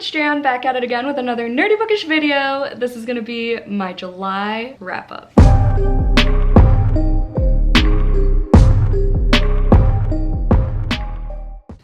it's Jan back at it again with another nerdy bookish video. This is gonna be my July wrap up.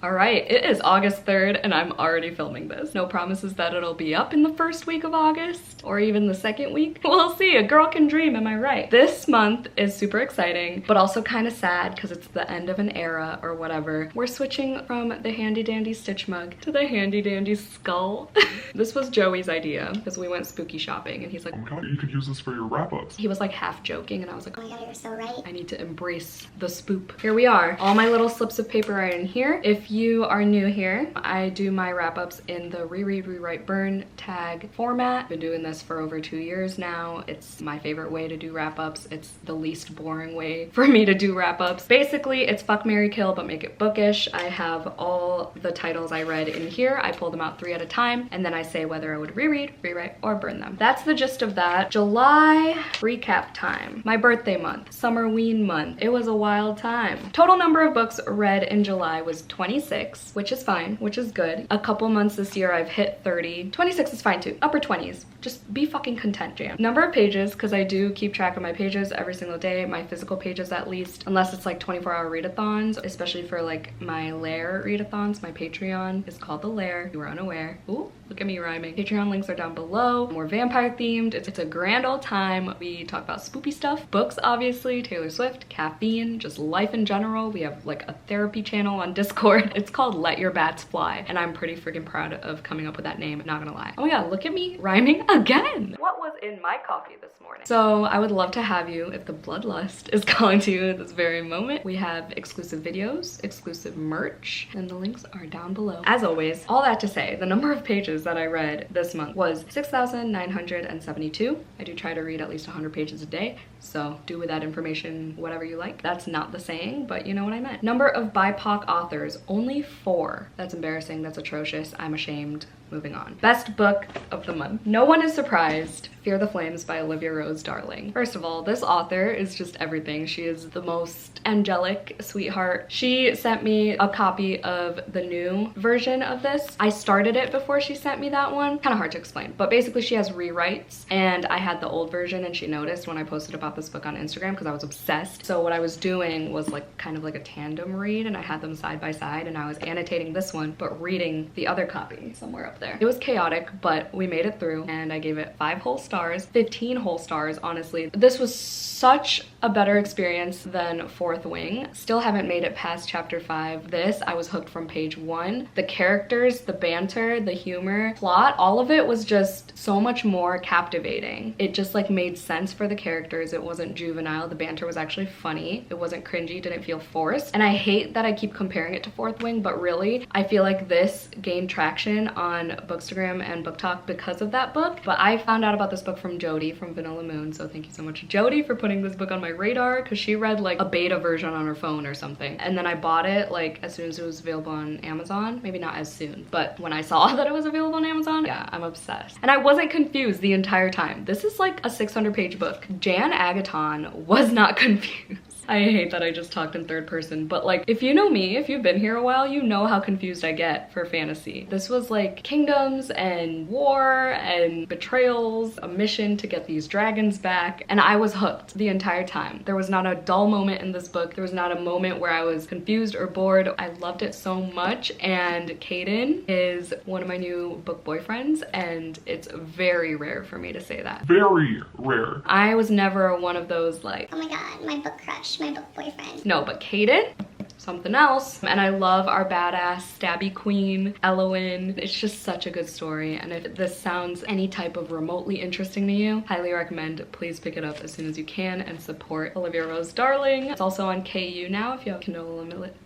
Alright, it is August 3rd and I'm already filming this. No promises that it'll be up in the first week of August or even the second week. We'll see, a girl can dream, am I right? This month is super exciting, but also kind of sad because it's the end of an era or whatever. We're switching from the handy dandy stitch mug to the handy dandy skull. This was Joey's idea because we went spooky shopping and he's like, oh my god, you could use this for your wrap-ups. He was like half joking and I was like, oh my god, you're so right. I need to embrace the spoop. Here we are. All my little slips of paper are in here. If you are new here, I do my wrap-ups in the reread, rewrite, burn tag format. Been doing this for over 2 years now. It's my favorite way to do wrap-ups. It's the least boring way for me to do wrap-ups. Basically, it's fuck, marry, kill, but make it bookish. I have all the titles I read in here. I pull them out 3 at a time, and then I say whether I would reread, rewrite, or burn them. That's the gist of that. July recap time. My birthday month, summerween month. It was a wild time. Total number of books read in July was 26, which is fine, which is good. A couple months this year I've hit 30. 26 is fine too. Upper 20s. Just be fucking content, Jan. Number of pages, because I do keep track of my pages every single day, my physical pages at least, unless it's like 24-hour readathons, especially for like my Lair readathons. My Patreon is called The Lair, if you were unaware. Ooh, look at me rhyming. Patreon links are down below. More vampire themed. It's a grand old time. We talk about spoopy stuff, books obviously, Taylor Swift, caffeine, just life in general. We have like a therapy channel on Discord. It's called Let Your Bats Fly, and I'm pretty freaking proud of coming up with that name, not gonna lie. Oh my god, look at me rhyming again. What was in my coffee this morning? So I would love to have you if the bloodlust is calling to you at this very moment. We have exclusive videos, exclusive merch, and the links are down below. As always, all that to say, the number of pages that I read this month was 6,972. I do try to read at least 100 pages a day, so do with that information whatever you like. That's not the saying, but you know what I meant. Number of BIPOC authors, only 4. That's embarrassing, that's atrocious, I'm ashamed. Moving on. Best book of the month. No one is surprised. Fear the Flames by Olivia Rose Darling. First of all, this author is just everything. She is the most angelic sweetheart. She sent me a copy of the new version of this. I started it before she sent me that one. Kind of hard to explain, but basically she has rewrites and I had the old version and she noticed when I posted about this book on Instagram because I was obsessed. So what I was doing was like kind of like a tandem read and I had them side by side and I was annotating this one but reading the other copy somewhere up there. It was chaotic, but we made it through and I gave it 5 whole stars, 15 whole stars, honestly. This was such a better experience than Fourth Wing. Still haven't made it past chapter 5. This, I was hooked from page 1. The characters, the banter, the humor, plot, all of it was just so much more captivating. It just like made sense for the characters. It wasn't juvenile. The banter was actually funny. It wasn't cringy, didn't feel forced. And I hate that I keep comparing it to Fourth Wing, but really, I feel like this gained traction on Bookstagram and Book Talk because of that book. But I found out about this book from Jody from Vanilla Moon, so thank you so much, Jody, for putting this book on my radar because she read like a beta version on her phone or something. And then I bought it like as soon as it was available on Amazon. Maybe not as soon, but when I saw that it was available on Amazon, yeah, I'm obsessed. And I wasn't confused the entire time. This is like a 600-page book. Jan Agaton was not confused. I hate that I just talked in third person, but like, if you know me, if you've been here a while, you know how confused I get for fantasy. This was like kingdoms and war and betrayals, a mission to get these dragons back, and I was hooked the entire time. There was not a dull moment in this book. There was not a moment where I was confused or bored. I loved it so much, and Caden is one of my new book boyfriends, and it's very rare for me to say that. Very rare. I was never one of those like, Oh my god, my book crush, my book boyfriend. no, but Caden, something else. And I love our badass stabby queen, Elowen. It's just such a good story. And if this sounds any type of remotely interesting to you, highly recommend, please pick it up as soon as you can and support Olivia Rose Darling. It's also on KU now if you have Kindle Unlimited.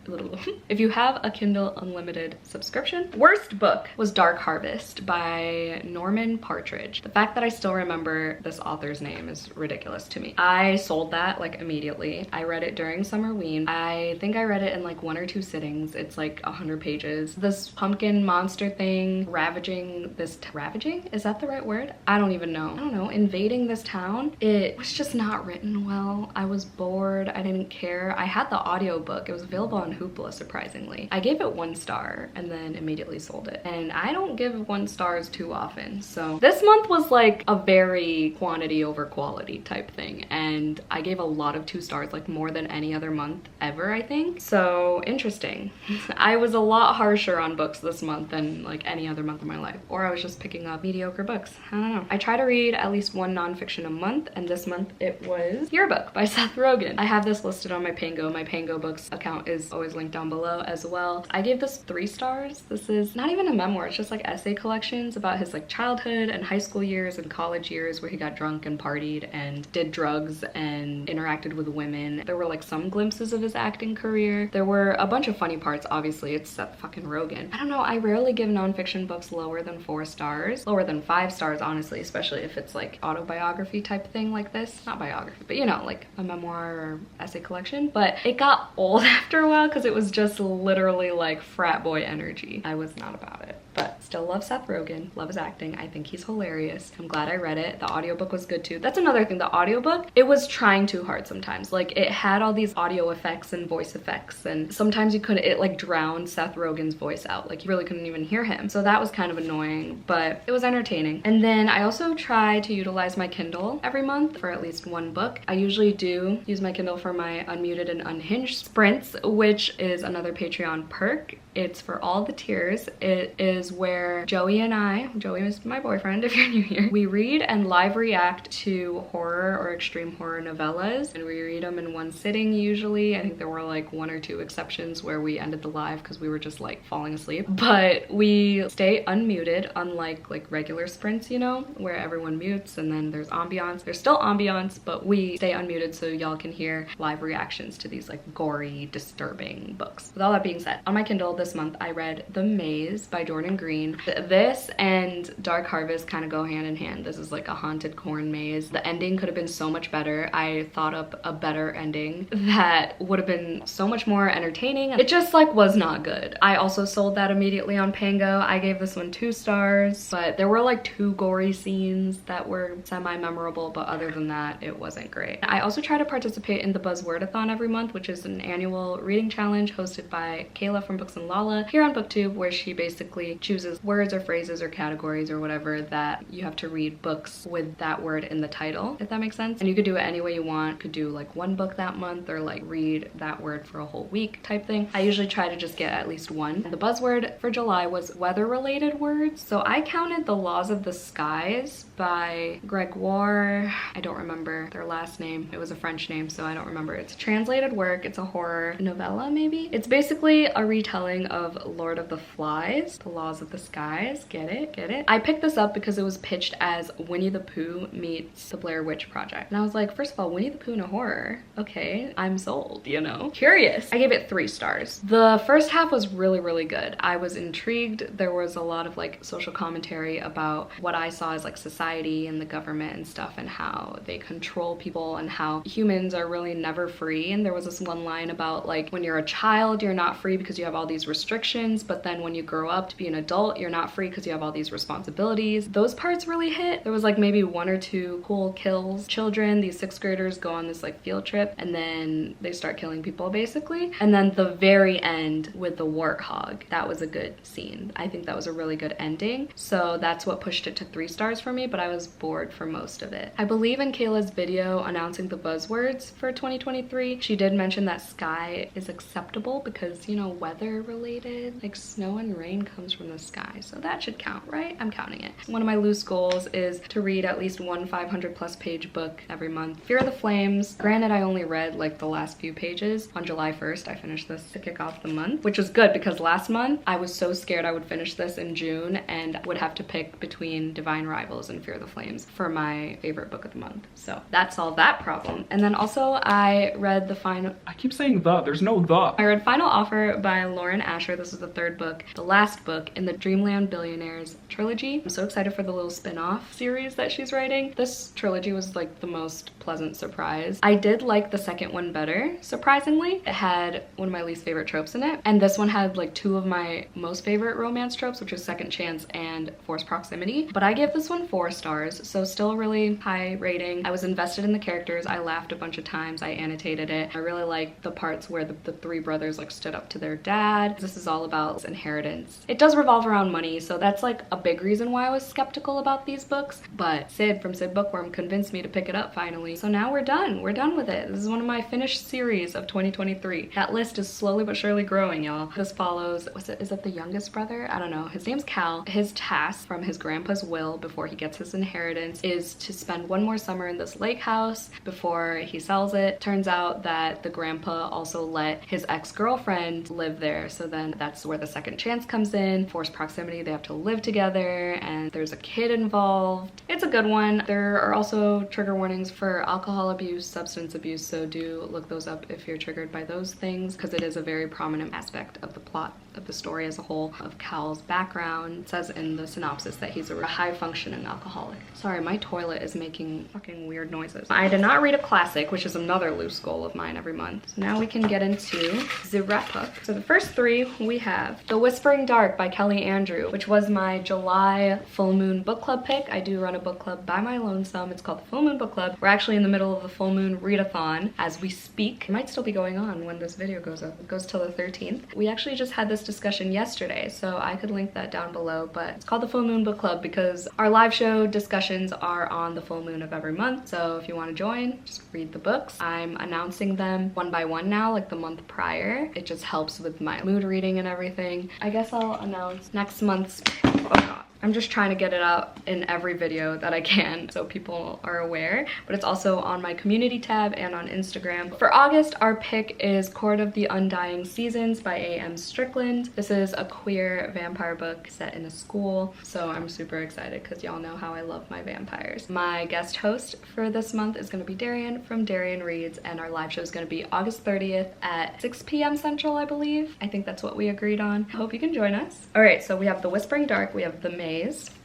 If you have a Kindle Unlimited subscription. Worst book was Dark Harvest by Norman Partridge. The fact that I still remember this author's name is ridiculous to me. I sold that like immediately. I read it during Summerween. I think I read it it in like 1 or 2 sittings. It's like 100 pages. This pumpkin monster thing ravaging this ravaging? Is that the right word? I don't even know. I don't know. Invading this town. It was just not written well. I was bored. I didn't care. I had the audiobook. It was available on Hoopla, surprisingly. I gave it 1 star and then immediately sold it. And I don't give 1 stars too often. So this month was like a very quantity over quality type thing. And I gave a lot of 2 stars, like more than any other month ever, I think. So interesting. I was a lot harsher on books this month than like any other month of my life. Or I was just picking up mediocre books. I don't know. I try to read at least 1 nonfiction a month, and this month it was Your Book by Seth Rogen. I have this listed on my Pango. My Pango Books account is always linked down below as well. I gave this 3 stars. This is not even a memoir. It's just like essay collections about his like childhood and high school years and college years where he got drunk and partied and did drugs and interacted with women. There were like some glimpses of his acting career. There were a bunch of funny parts, obviously. It's Seth fucking Rogen. I don't know. I rarely give nonfiction books lower than 4 stars. Lower than 5 stars, honestly, especially if it's like autobiography type thing like this. Not biography, but you know, like a memoir or essay collection. But it got old after a while because it was just literally like frat boy energy. I was not about it. But still love Seth Rogen, love his acting. I think he's hilarious. I'm glad I read it. The audiobook was good too. That's another thing, the audiobook, it was trying too hard sometimes. Like it had all these audio effects and voice effects, and sometimes you couldn't, it like drowned Seth Rogen's voice out. Like you really couldn't even hear him. So that was kind of annoying, but it was entertaining. And then I also try to utilize my Kindle every month for at least 1 book. I usually do use my Kindle for my unmuted and unhinged sprints, which is another Patreon perk. It's for all the tiers. It is where Joey is my boyfriend if you're new here, we read and live react to horror or extreme horror novellas, and we read them in 1 sitting usually. I think there were like 1 or 2 exceptions where we ended the live because we were just like falling asleep. But we stay unmuted, unlike like regular sprints, you know, where everyone mutes and then there's ambiance. There's still ambiance, but we stay unmuted so y'all can hear live reactions to these like gory, disturbing books. With all that being said, on my Kindle this month I read The Maze by Jordan Green. This and Dark Harvest kind of go hand in hand. This is like a haunted corn maze. The ending could have been so much better. I thought up a better ending that would have been so much more entertaining. It just like was not good. I also sold that immediately on Pango. I gave this one 2 stars, but there were like 2 gory scenes that were semi-memorable, but other than that, it wasn't great. I also try to participate in the Buzzwordathon every month, which is an annual reading challenge hosted by Kayla from Books and Lala here on BookTube, where she basically chooses words or phrases or categories or whatever that you have to read books with that word in the title, if that makes sense. And you could do it any way you want. You could do like 1 book that month or like read that word for a whole week type thing. I usually try to just get at least 1. The buzzword for July was weather-related words. So I counted The Laws of the Skies by Gregoire. I don't remember their last name. It was a French name, so I don't remember. It's a translated work. It's a horror novella, maybe? It's basically a retelling of Lord of the Flies, The Laws of the Skies. Get it? Get it? I picked this up because it was pitched as Winnie the Pooh meets the Blair Witch Project. And I was like, first of all, Winnie the Pooh in a horror. Okay, I'm sold, you know? Curious. I gave it 3 stars. The first half was really, really good. I was intrigued. There was a lot of like social commentary about what I saw as like society and the government and stuff, and how they control people and how humans are really never free. And there was this one line about like, when you're a child, you're not free because you have all these restrictions, but then when you grow up to be an adult, you're not free because you have all these responsibilities. Those parts really hit. There was like maybe 1 or 2 cool kills. Children, these 6th graders go on this like field trip and then they start killing people basically. And then the very end with the warthog, that was a good scene. I think that was a really good ending. So that's what pushed it to 3 stars for me, but I was bored for most of it. I believe in Kayla's video announcing the buzzwords for 2023, she did mention that sky is acceptable because, you know, weather related, like snow and rain comes from the sky. So that should count, right? I'm counting it. One of my loose goals is to read at least 1 500+ page book every month. Fear the Flames. Granted, I only read like the last few pages. On July 1st, I finished this to kick off the month, which was good because last month I was so scared I would finish this in June and would have to pick between Divine Rivals and Fear the Flames for my favorite book of the month. So that solved that problem. And then also I read the final... I keep saying there's no the. I read Final Offer by Lauren Asher. This is the 3rd book, the last book in the Dreamland Billionaires trilogy. I'm so excited for the little spin-off series that she's writing. This trilogy was like the most pleasant surprise. I did like the second one better, surprisingly. It had one of my least favorite tropes in it, and this one had like two of my most favorite romance tropes, which was second chance and forced proximity. But I gave this one 4 stars, so still a really high rating. I was invested in the characters. I laughed a bunch of times. I annotated it. I really liked the parts where the 3 brothers like stood up to their dad. This is all about inheritance. It does revolve around money, so that's like a big reason why I was skeptical about these books. But Sid from Sid Bookworm convinced me to pick it up finally. So now we're done. We're done with it. This is one of my finished series of 2023. That list is slowly but surely growing, y'all. This follows, is it the youngest brother? I don't know. His name's Cal. His task from his grandpa's will before he gets his inheritance is to spend one more summer in this lake house before he sells it. Turns out that the grandpa also let his ex-girlfriend live there, so then that's where the second chance comes in. Forced proximity, they have to live together, and there's a kid involved. It's a good one. There are also trigger warnings for alcohol abuse, substance abuse, so do look those up if you're triggered by those things, because it is a very prominent aspect of the plot of the story as a whole, of Cal's background. It says in the synopsis that he's a high-functioning alcoholic. Sorry, my toilet is making fucking weird noises. I did not read a classic, which is another loose goal of mine every month. So now we can get into the wrap-up. So the first 3 we have The Whispering Dark by Kelly Andrew, which was my July full moon book club pick. I do run a book club by my lonesome. It's called the Full Moon Book Club. We're actually in the middle of the full moon readathon as we speak. It might still be going on when this video goes up. It goes till the 13th. We actually just had this discussion yesterday, so I could link that down below, but it's called the Full Moon Book Club because our live show discussions are on the full moon of every month. So if you want to join, just read the books. I'm announcing them one by one now, like the month prior. It just helps with my mood reading and everything. I guess I'll announce next month's, oh god. I'm just trying to get it out in every video that I can so people are aware, but it's also on my community tab and on Instagram. For August, our pick is Court of the Undying Seasons by A.M. Strickland. This is a queer vampire book set in a school, so I'm super excited because y'all know how I love my vampires. My guest host for this month is going to be Darian from Darian Reads, and our live show is going to be August 30th at 6 p.m. Central, I believe. I think that's what we agreed on. I hope you can join us. All right, so we have The Whispering Dark, we have The Maze,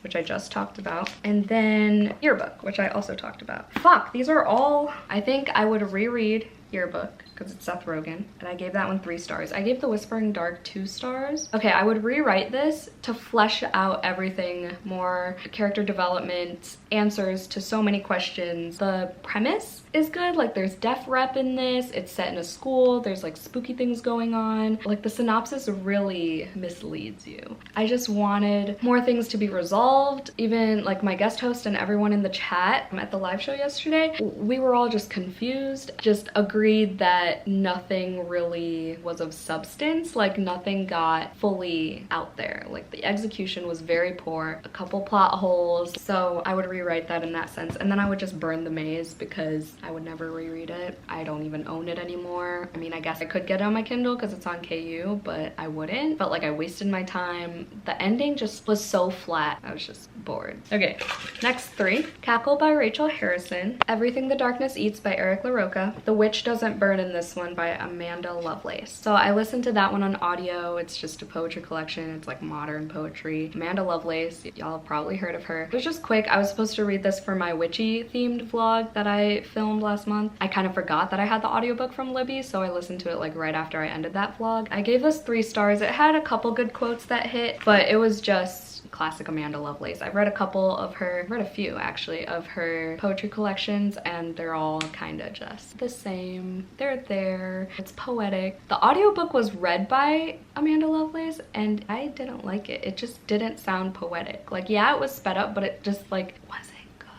which I just talked about, and then Yearbook, which I also talked about. Fuck, these are all, I think I would reread Yearbook because it's Seth Rogen, and I gave that one 3 stars. I gave The Whispering Dark 2 stars. Okay, I would rewrite this to flesh out everything more, character development, answers to so many questions. The premise is good, like there's deaf rep in this, it's set in a school, there's like spooky things going on. Like the synopsis really misleads you. I just wanted more things to be resolved. Even like my guest host and everyone in the chat at the live show yesterday, we were all just confused, just agreed that nothing really was of substance, like nothing got fully out there. Like the execution was very poor, a couple plot holes, so I would rewrite that in that sense. And then I would just burn The Maze because I would never reread it. I don't even own it anymore. I mean, I guess I could get it on my Kindle because it's on KU, but I wouldn't. Felt like I wasted my time. The ending just was so flat. I was just bored. Okay, next 3. Cackle by Rachel Harrison. Everything the Darkness Eats by Eric LaRocca. The Witch Doesn't Burn in this one by Amanda Lovelace. So I listened to that one on audio. It's just a poetry collection. It's like modern poetry. Amanda Lovelace, y'all have probably heard of her. It was just quick. I was supposed to read this for my witchy themed vlog that I filmed last month. I kind of forgot that I had the audiobook from Libby, so I listened to it like right after I ended that vlog. I gave this 3 stars. It had a couple good quotes that hit, but it was just classic Amanda Lovelace. I've read a couple of her, read a few actually, of her poetry collections, and they're all kind of just the same. They're there. It's poetic. The audiobook was read by Amanda Lovelace, and I didn't like it. It just didn't sound poetic. Like, yeah, it was sped up, but it just like wasn't good.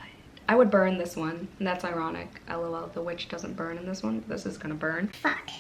I would burn this one, and that's ironic. LOL, the witch doesn't burn in this one, but this is gonna burn. Fuck.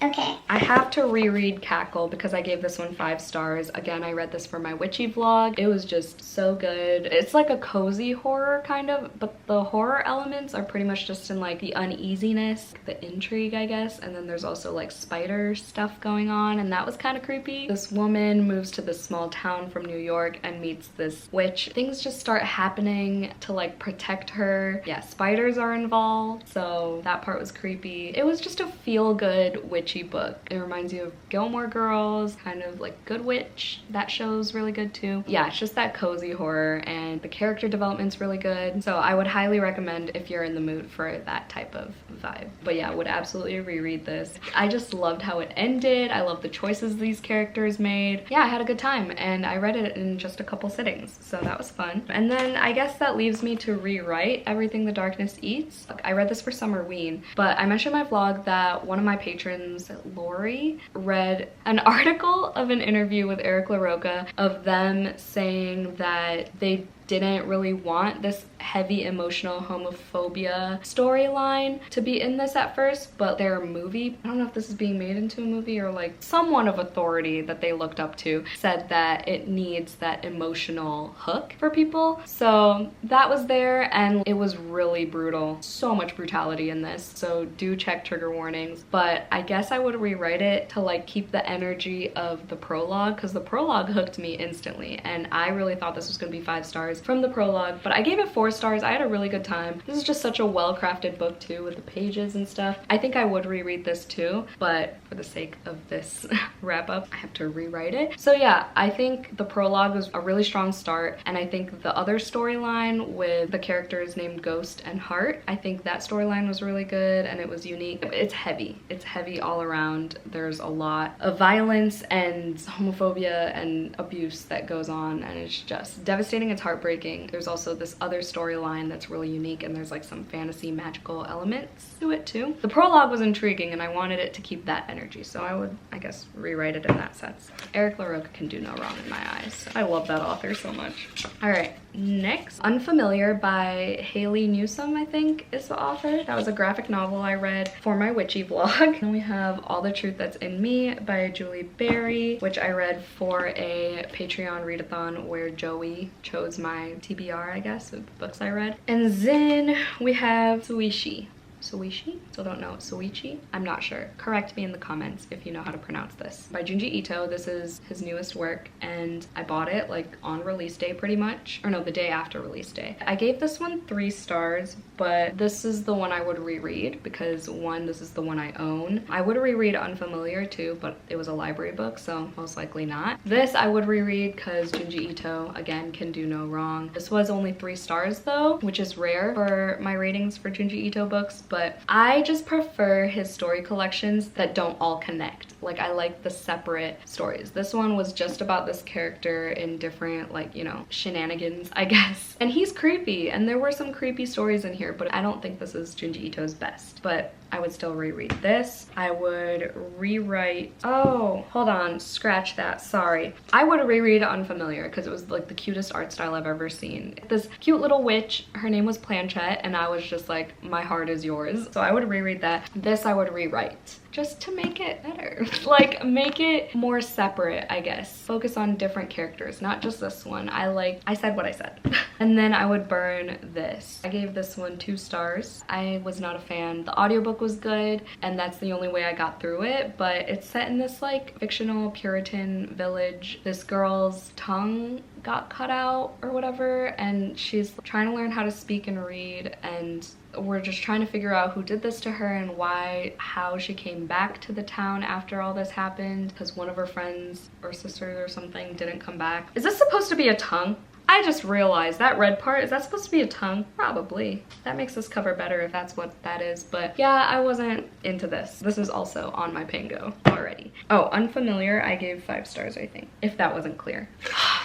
Okay. I have to reread Cackle because I gave this one 5 stars. Again, I read this for my witchy vlog. It was just so good. It's like a cozy horror kind of, but the horror elements are pretty much just in like the uneasiness, the intrigue, I guess. And then there's also like spider stuff going on, and that was kind of creepy. This woman moves to this small town from New York and meets this witch. Things just start happening to like protect her. Yeah, spiders are involved, so that part was creepy. It was just a feel-good witchy witchy book. It reminds you of Gilmore Girls, kind of like Good Witch. That show's really good too. Yeah, it's just that cozy horror, and the character development's really good. So I would highly recommend if you're in the mood for that type of vibe. But yeah, I would absolutely reread this. I just loved how it ended. I love the choices these characters made. Yeah, I had a good time, and I read it in just a couple sittings, so that was fun. And then I guess that leaves me to rewrite Everything the Darkness Eats. I read this for Summerween, but I mentioned in my vlog that one of my patrons, Lori, read an article of an interview with Eric LaRocca of them saying that they didn't really want this heavy emotional homophobia storyline to be in this at first, but their movie, I don't know if this is being made into a movie or like someone of authority that they looked up to said that it needs that emotional hook for people. So that was there, and it was really brutal. So much brutality in this, so do check trigger warnings. But I guess I would rewrite it to like keep the energy of the prologue, because the prologue hooked me instantly, and I really thought this was gonna be 5 stars from the prologue, but I gave it 4 stars. I had a really good time. This is just such a well-crafted book too, with the pages and stuff. I think I would reread this too, but for the sake of this wrap up, I have to rewrite it. So yeah, I think the prologue was a really strong start, and I think the other storyline with the characters named Ghost and Heart, I think that storyline was really good, and it was unique. It's heavy. It's heavy all around. There's a lot of violence and homophobia and abuse that goes on, and it's just devastating. It's heartbreaking. There's also this other storyline that's really unique, and there's like some fantasy magical elements to it too. The prologue was intriguing, and I wanted it to keep that energy, so I would, I guess, rewrite it in that sense. Eric LaRocca can do no wrong in my eyes. I love that author so much. All right, next, Unfamiliar by Haley Newsome, I think is the author. That was a graphic novel I read for my witchy vlog. Then we have All the Truth That's in Me by Julie Berry, which I read for a Patreon readathon where Joey chose my TBR, I guess, of books I read. And then we have Suishi. Suishi? Still don't know. Suichi? I'm not sure. Correct me in the comments if you know how to pronounce this. By Junji Ito. This is his newest work, and I bought it like on release day pretty much. Or no, the day after release day. I gave this one 3 stars, but this is the one I would reread because one, this is the one I own. I would reread Unfamiliar too, but it was a library book, so most likely not. This I would reread because Junji Ito, again, can do no wrong. This was only 3 stars though, which is rare for my ratings for Junji Ito books, but I just prefer his story collections that don't all connect. Like, I like the separate stories. This one was just about this character in different, like, you know, shenanigans, I guess. And he's creepy, and there were some creepy stories in here, but I don't think this is Junji Ito's best. But I would still reread this. I would rewrite, oh, hold on, scratch that, sorry. I would reread Unfamiliar because it was like the cutest art style I've ever seen. This cute little witch, her name was Planchette, and I was just like, my heart is yours. So I would reread that. This I would rewrite just to make it better. Like, make it more separate, I guess. Focus on different characters, not just this one. I said what I said. And then I would burn this. I gave this one 2 stars. I was not a fan. The audiobook was good, and that's the only way I got through it, but it's set in this like fictional Puritan village. This girl's tongue got cut out or whatever, and she's trying to learn how to speak and read, and we're just trying to figure out who did this to her and why, how she came back to the town after all this happened, because one of her friends or sisters or something didn't come back. Is this supposed to be a tongue? I just realized that red part, is that supposed to be a tongue? Probably. That makes this cover better if that's what that is, but yeah, I wasn't into this. This is also on my Pango already. Oh, Unfamiliar, I gave 5 stars, I think, if that wasn't clear.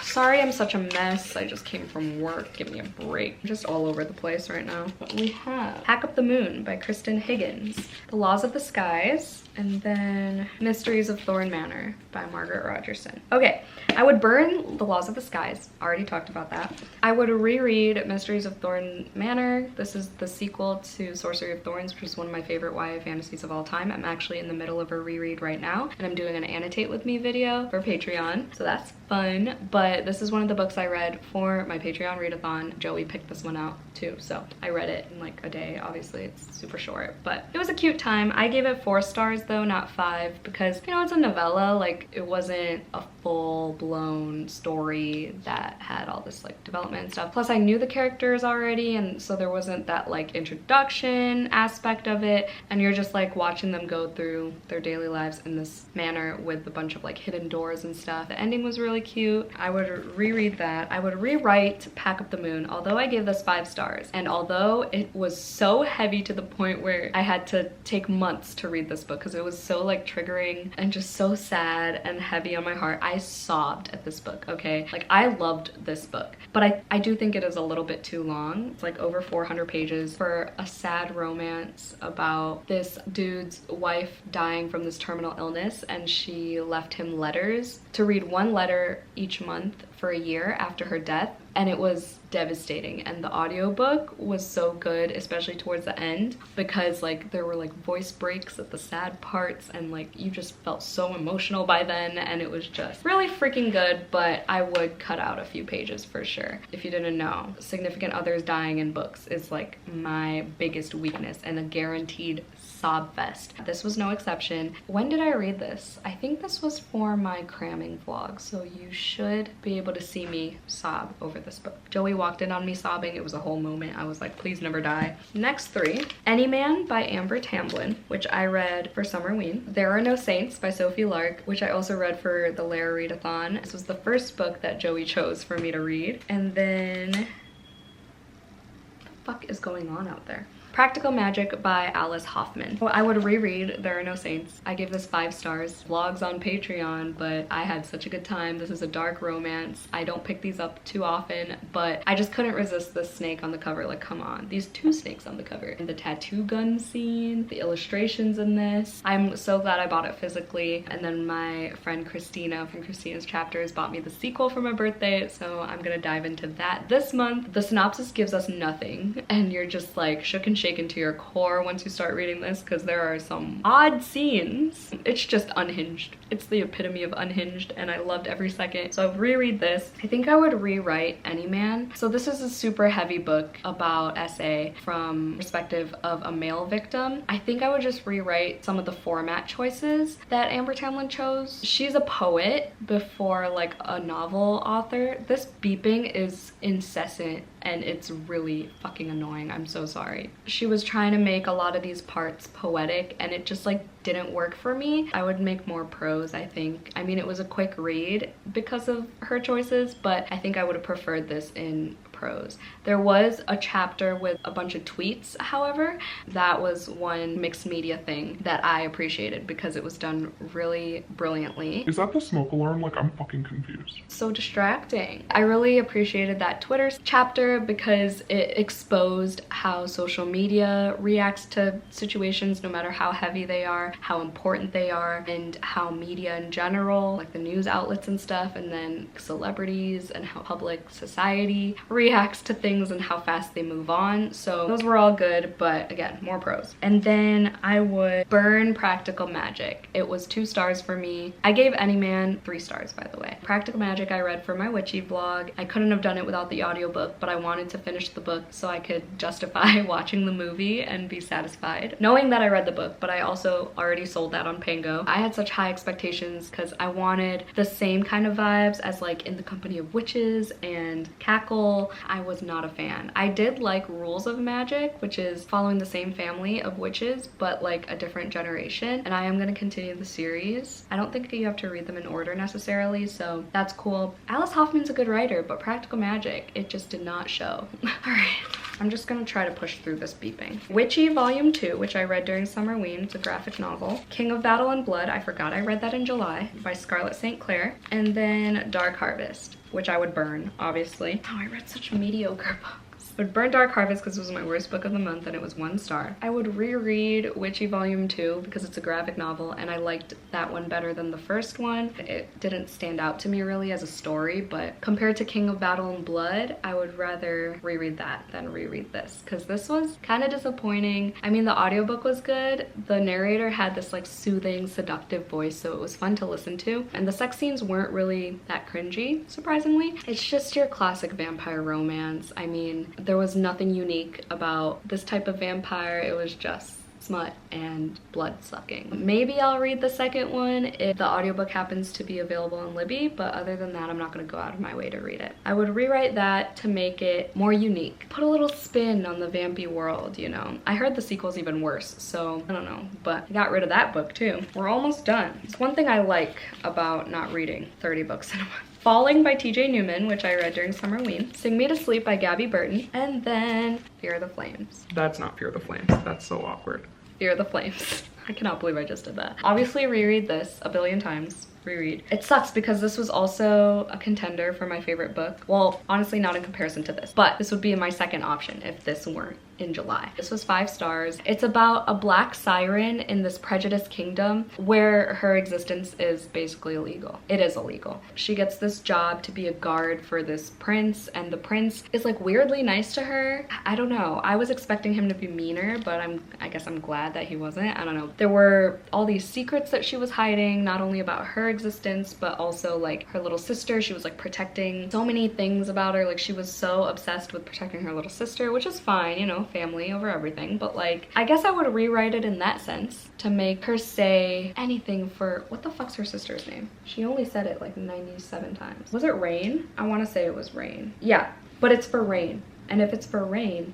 Sorry, I'm such a mess. I just came from work. Give me a break. I'm just all over the place right now. We have Hack Up the Moon by Kristen Higgins, The Laws of the Skies, and then Mysteries of Thorn Manor by Margaret Rogerson. Okay, I would burn The Laws of the Skies. Already talked about that. I would reread Mysteries of Thorn Manor. This is the sequel to Sorcery of Thorns, which is one of my favorite YA fantasies of all time. I'm actually in the middle of a reread right now, and I'm doing an annotate with me video for Patreon, so that's fun. But but this is one of the books I read for my Patreon readathon. Joey picked this one out too, so I read it in like a day. Obviously it's super short, but it was a cute time. I gave it 4 stars though, not 5, because you know, it's a novella. Like, it wasn't a full-blown story that had all this like development and stuff. Plus I knew the characters already, and so there wasn't that like introduction aspect of it, and you're just like watching them go through their daily lives in this manner with a bunch of like hidden doors and stuff. The ending was really cute. I would reread that. I would rewrite Pack Up the Moon, although I gave this 5 stars, and although it was so heavy to the point where I had to take months to read this book because it was so like triggering and just so sad and heavy on my heart. I sobbed at this book, okay? Like, I loved this book, but I do think it is a little bit too long. It's like over 400 pages for a sad romance about this dude's wife dying from this terminal illness, and she left him letters to read 1 letter each month for a year after her death, and it was devastating. And the audiobook was so good, especially towards the end, because like there were like voice breaks at the sad parts, and like you just felt so emotional by then, and it was just really freaking good. But I would cut out a few pages for sure. If you didn't know, significant others dying in books is like my biggest weakness and a guaranteed sob fest. This was no exception. When did I read this? I think this was for my cramming vlog, so you should be able to see me sob over this book. Joey walked in on me sobbing. It was a whole moment. I was like, please never die. Next 3. Any Man by Amber Tamblyn, which I read for Summerween. There Are No Saints by Sophie Lark, which I also read for the Lara Readathon. This was the first book that Joey chose for me to read. And then, what the fuck is going on out there? Practical Magic by Alice Hoffman. Well, I would reread There Are No Saints. I gave this 5 stars. Vlogs on Patreon, but I had such a good time. This is a dark romance. I don't pick these up too often, but I just couldn't resist the snake on the cover. Like, come on. These 2 snakes on the cover. And the tattoo gun scene, the illustrations in this. I'm so glad I bought it physically. And then my friend Christina from Christina's Chapters bought me the sequel for my birthday, so I'm gonna dive into that this month. The synopsis gives us nothing, and you're just like shook and shaken to your core once you start reading this, because there are some odd scenes. It's just unhinged. It's the epitome of unhinged, and I loved every second. So I've reread this. I think I would rewrite Any Man. So this is a super heavy book about SA from perspective of a male victim. I think I would just rewrite some of the format choices that Amber Tamblyn chose. She's a poet before like a novel author. This beeping is incessant and it's really fucking annoying. I'm so sorry. She was trying to make a lot of these parts poetic, and it just like didn't work for me. I would make more prose, I think. I mean, it was a quick read because of her choices, but I think I would have preferred this in prose. There was a chapter with a bunch of tweets, however. That was one mixed media thing that I appreciated because it was done really brilliantly. Is that the smoke alarm? Like, I'm fucking confused. So distracting. I really appreciated that Twitter chapter because it exposed how social media reacts to situations, no matter how heavy they are, how important they are, and how media in general, like the news outlets and stuff, and then celebrities and how public society reacts to things and how fast they move on. So those were all good, but again, more prose. And then I would burn Practical Magic. It was 2 stars for me. I gave Any Man 3 stars, by the way. Practical Magic I read for my witchy vlog. I couldn't have done it without the audiobook, but I wanted to finish the book so I could justify watching the movie and be satisfied, knowing that I read the book, but I also already sold that on Pango. I had such high expectations because I wanted the same kind of vibes as like In the Company of Witches and Cackle. I was not a fan. I did like Rules of Magic, which is following the same family of witches, but like a different generation, and I am going to continue the series. I don't think you have to read them in order necessarily, so that's cool. Alice Hoffman's a good writer, but Practical Magic, it just did not show. Alright, I'm just gonna try to push through this beeping. Witchy Volume 2, which I read during Summerween. It's a graphic novel. King of Battle and Blood, I forgot I read that in July, by Scarlett St. Clair. And then Dark Harvest, which I would burn, obviously. Oh, I read such mediocre books. I would burn Dark Harvest because it was my worst book of the month and it was 1 star. I would reread Witchy Volume 2 because it's a graphic novel and I liked that one better than the first one. It didn't stand out to me really as a story, but compared to King of Battle and Blood, I would rather reread that than reread this because this was kind of disappointing. I mean, the audiobook was good. The narrator had this like soothing, seductive voice, so it was fun to listen to. And the sex scenes weren't really that cringy, surprisingly. It's just your classic vampire romance. I mean, there was nothing unique about this type of vampire. It was just smut and blood sucking. Maybe I'll read the second one if the audiobook happens to be available on Libby, but other than that, I'm not gonna go out of my way to read it. I would rewrite that to make it more unique. Put a little spin on the vampy world, you know? I heard the sequel's even worse, so I don't know, but I got rid of that book too. We're almost done. It's one thing I like about not reading 30 books in a month. Falling by TJ Newman, which I read during Summerween. Sing Me to Sleep by Gabby Burton. And then Fear the Flames. That's not Fear the Flames. That's so awkward. Fear the Flames. I cannot believe I just did that. Obviously reread this a billion times. Reread. It sucks because this was also a contender for my favorite book. Well, honestly not in comparison to this, but this would be my second option if this weren't in July. This was 5 stars. It's about a black siren in this prejudiced kingdom where her existence is basically illegal. It is illegal. She gets this job to be a guard for this prince, and the prince is like weirdly nice to her. I don't know. I was expecting him to be meaner, but I guess I'm glad that he wasn't. I don't know. There were all these secrets that she was hiding, not only about her existence, but also like her little sister. She was like protecting so many things about her. Like she was so obsessed with protecting her little sister, which is fine, you know, family over everything, but like I guess I would rewrite it in that sense to make her say anything for what the fuck's her sister's name? She only said it like 97 times. Was it Rain? I want to say it was Rain. Yeah, but it's for Rain. And if it's for Rain, ...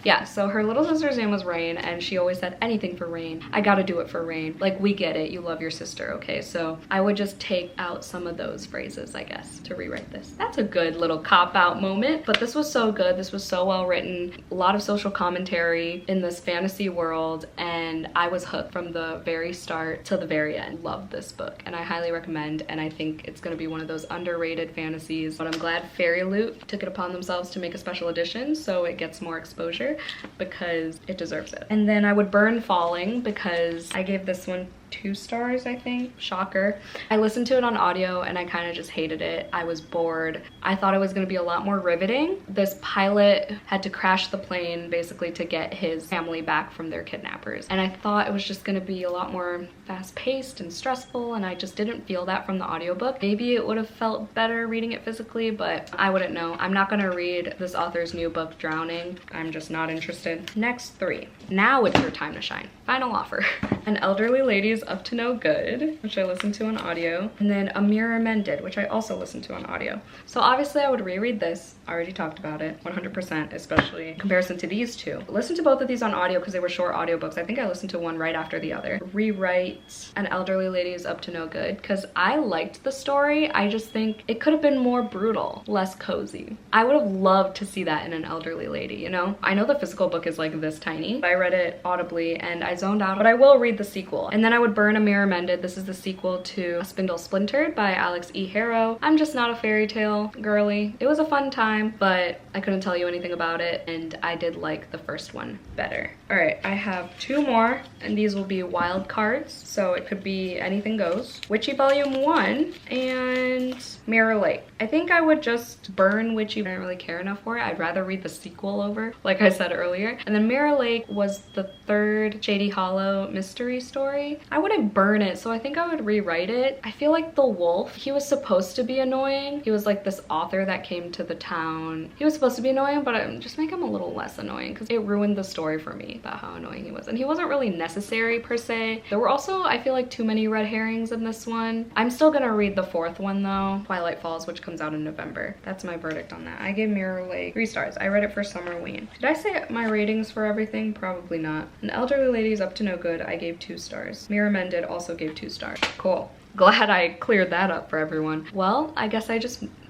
Yeah, so her little sister's name was Rain, and she always said anything for Rain. I gotta do it for Rain. Like, we get it. You love your sister, okay? So I would just take out some of those phrases, I guess, to rewrite this. That's a good little cop-out moment, but this was so good. This was so well written. A lot of social commentary in this fantasy world, and I was hooked from the very start to the very end. Loved this book, and I highly recommend, and I think it's gonna be one of those underrated fantasies, but I'm glad Fairy Loot took it upon themselves to make a special edition so it gets more exposure because it deserves it. And then I would burn Falling because I gave this one 2 stars, I think. Shocker. I listened to it on audio and I kind of just hated it. I was bored. I thought it was going to be a lot more riveting. This pilot had to crash the plane basically to get his family back from their kidnappers. And I thought it was just going to be a lot more fast-paced and stressful, and I just didn't feel that from the audiobook. Maybe it would have felt better reading it physically, but I wouldn't know. I'm not going to read this author's new book, Drowning. I'm just not interested. Next 3. Now it's your time to shine. Final offer. An Elderly Lady's Up to No Good, which I listened to on audio, and then A Mirror Mended, which I also listened to on audio. So obviously I would reread this. I already talked about it 100%, especially in comparison to these 2. Listen to both of these on audio because they were short audiobooks. I think I listened to one right after the other. Rewrite An Elderly Lady's Up to No Good because I liked the story. I just think it could have been more brutal, less cozy. I would have loved to see that in An Elderly Lady, you know? I know the physical book is like this tiny. I read it audibly and I zoned out, but I will read the sequel. And then I would burn A Mirror Mended. This is the sequel to A Spindle Splintered by Alex E. Harrow. I'm just not a fairy tale girly. It was a fun time, but I couldn't tell you anything about it, and I did like the first one better. All right, I have 2 more, and these will be wild cards, so it could be anything goes. Witchy Volume 1 and Mirror Lake. I think I would just burn Witchy. I don't really care enough for it. I'd rather read the sequel over, like I said earlier. And then Mirror Lake was the 3rd Shady Hollow mystery story. I wouldn't burn it, so I think I would rewrite it. I feel like the wolf, he was supposed to be annoying. He was like this author that came to the town. He was supposed to be annoying, but just make him a little less annoying because it ruined the story for me about how annoying he was. And he wasn't really necessary per se. There were also, I feel like, too many red herrings in this one. I'm still gonna read the 4th one though, Twilight Falls, which comes out in November. That's my verdict on that. I gave Mirror Lake 3 stars. I read it for Summerween. Did I say my ratings for everything? Probably not. An Elderly Lady's Up to No Good, I gave 2 stars. Mirror Mended also gave 2 stars. Cool. Glad I cleared that up for everyone. Well, I guess I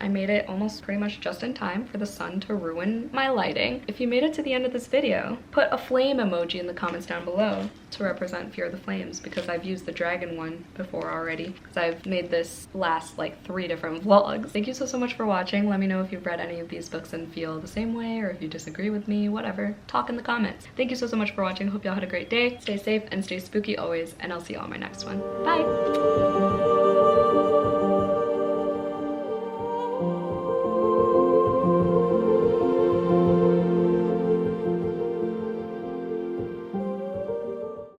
made it almost pretty much just in time for the sun to ruin my lighting. If you made it to the end of this video, put a flame emoji in the comments down below to represent Fear the Flames, because I've used the dragon one before already, because I've made this last like 3 different vlogs. Thank you so much for watching. Let me know if you've read any of these books and feel the same way, or if you disagree with me, whatever. Talk in the comments. Thank you so much for watching. Hope y'all had a great day. Stay safe and stay spooky always, and I'll see you on my next one. Bye!